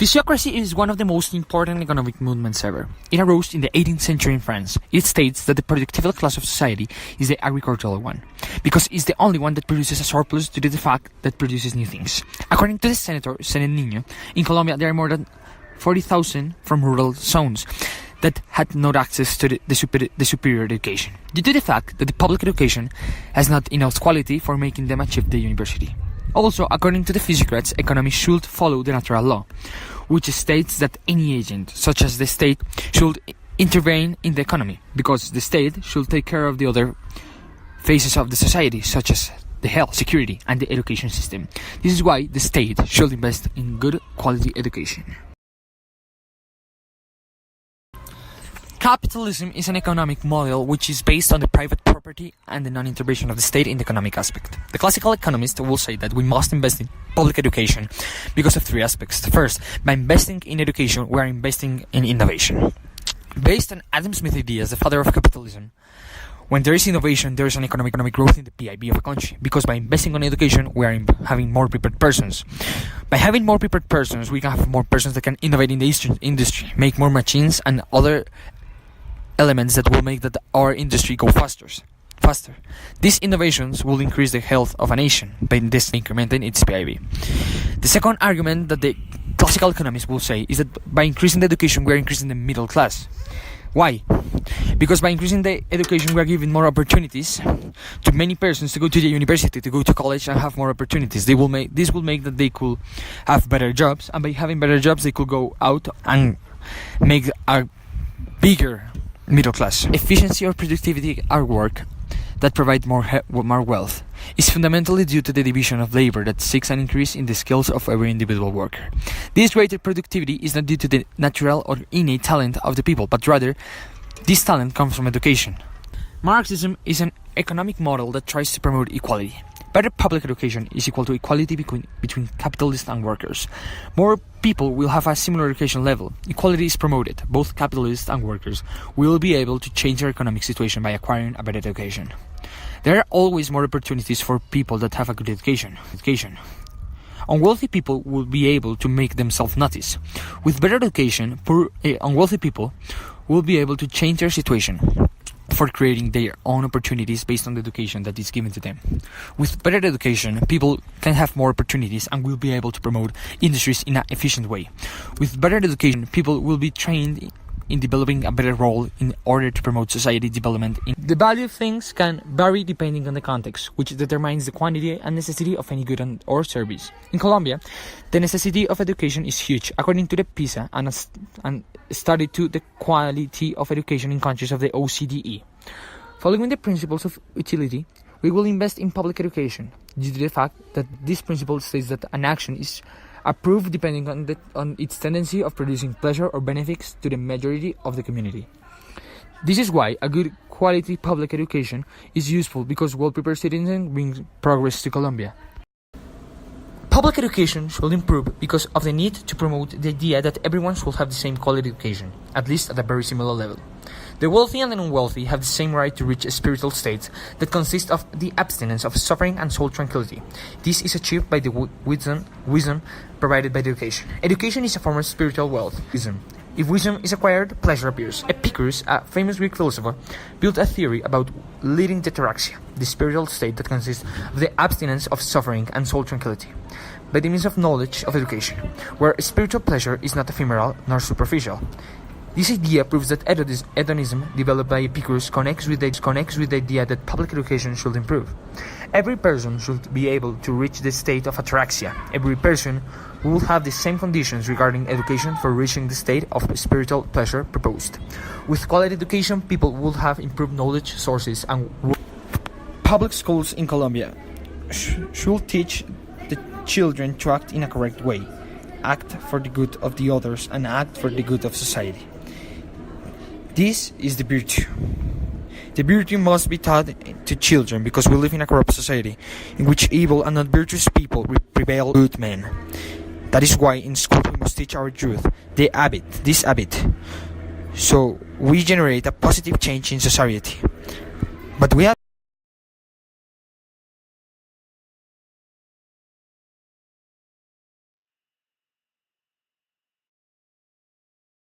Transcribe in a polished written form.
Physiocracy is one of the most important economic movements ever. It arose in the 18th century in France. It states that the productive class of society is the agricultural one, because it's the only one that produces a surplus due to the fact that produces new things. According to the senator, Senate Niño, in Colombia there are more than 40,000 from rural zones that had no access to the superior education, due to the fact that the public education has not enough quality for making them achieve the university. Also, according to the physiocrats, economy should follow the natural law, which states that any agent, such as the state, should intervene in the economy, because the state should take care of the other phases of the society, such as the health, security, and the education system. This is why the state should invest in good quality education. Capitalism is an economic model which is based on the private property and the non-intervention of the state in the economic aspect. The classical economists will say that we must invest in public education because of three aspects. First, by investing in education, we are investing in innovation. Based on Adam Smith's ideas, the father of capitalism, when there is innovation, there is an economic growth in the PIB of a country, because by investing on education, we are having more prepared persons. By having more prepared persons, we can have more persons that can innovate in the industry, make more machines and other elements that will make that our industry go faster. These innovations will increase the health of a nation by this incrementing its PIB. The second argument that the classical economists will say is that by increasing the education, we are increasing the middle class. Why? Because by increasing the education, we are giving more opportunities to many persons to go to the university, to go to college and have more opportunities. This will make that they could have better jobs, and by having better jobs, they could go out and make a bigger middle class. Efficiency or productivity at work that provide more wealth is fundamentally due to the division of labor that seeks an increase in the skills of every individual worker. This greater productivity is not due to the natural or innate talent of the people, but rather this talent comes from education. Marxism is an economic model that tries to promote equality. Better public education is equal to equality between capitalists and workers. More people will have a similar education level. Equality is promoted. Both capitalists and workers will be able to change their economic situation by acquiring a better education. There are always more opportunities for people that have a good education. Unwealthy people will be able to make themselves notice. With better education, unwealthy people will be able to change their situation for creating their own opportunities based on the education that is given to them. With better education, people can have more opportunities and will be able to promote industries in an efficient way. With better education, people will be trained in developing a better role in order to promote society development. The value of things can vary depending on the context, which determines the quantity and necessity of any good or service. In Colombia, the necessity of education is huge, according to the PISA and study to the quality of education in countries of the OCDE. Following the principles of utility, we will invest in public education due to the fact that this principle states that an action is approved depending on its tendency of producing pleasure or benefits to the majority of the community. This is why a good quality public education is useful, because well-prepared citizens bring progress to Colombia. Public education should improve because of the need to promote the idea that everyone should have the same quality education, at least at a very similar level. The wealthy and the unwealthy have the same right to reach a spiritual state that consists of the abstinence of suffering and soul tranquility. This is achieved by the wisdom provided by education. Education is a form of spiritual wealth. If wisdom is acquired, pleasure appears. Epicurus, a famous Greek philosopher, built a theory about leading the ataraxia, the spiritual state that consists of the abstinence of suffering and soul tranquility, by the means of knowledge of education, where spiritual pleasure is not ephemeral nor superficial. This idea proves that hedonism developed by Epicurus connects with the idea that public education should improve. Every person should be able to reach the state of ataraxia. Every person will have the same conditions regarding education for reaching the state of spiritual pleasure proposed. With quality education, people will have improved knowledge sources and public schools in Colombia should teach the children to act in a correct way, act for the good of the others, and act for the good of society. This is the virtue. The virtue must be taught to children, because we live in a corrupt society in which evil and non-virtuous people prevail good men. That is why in school we must teach our youth this habit, so we generate a positive change in society. But we have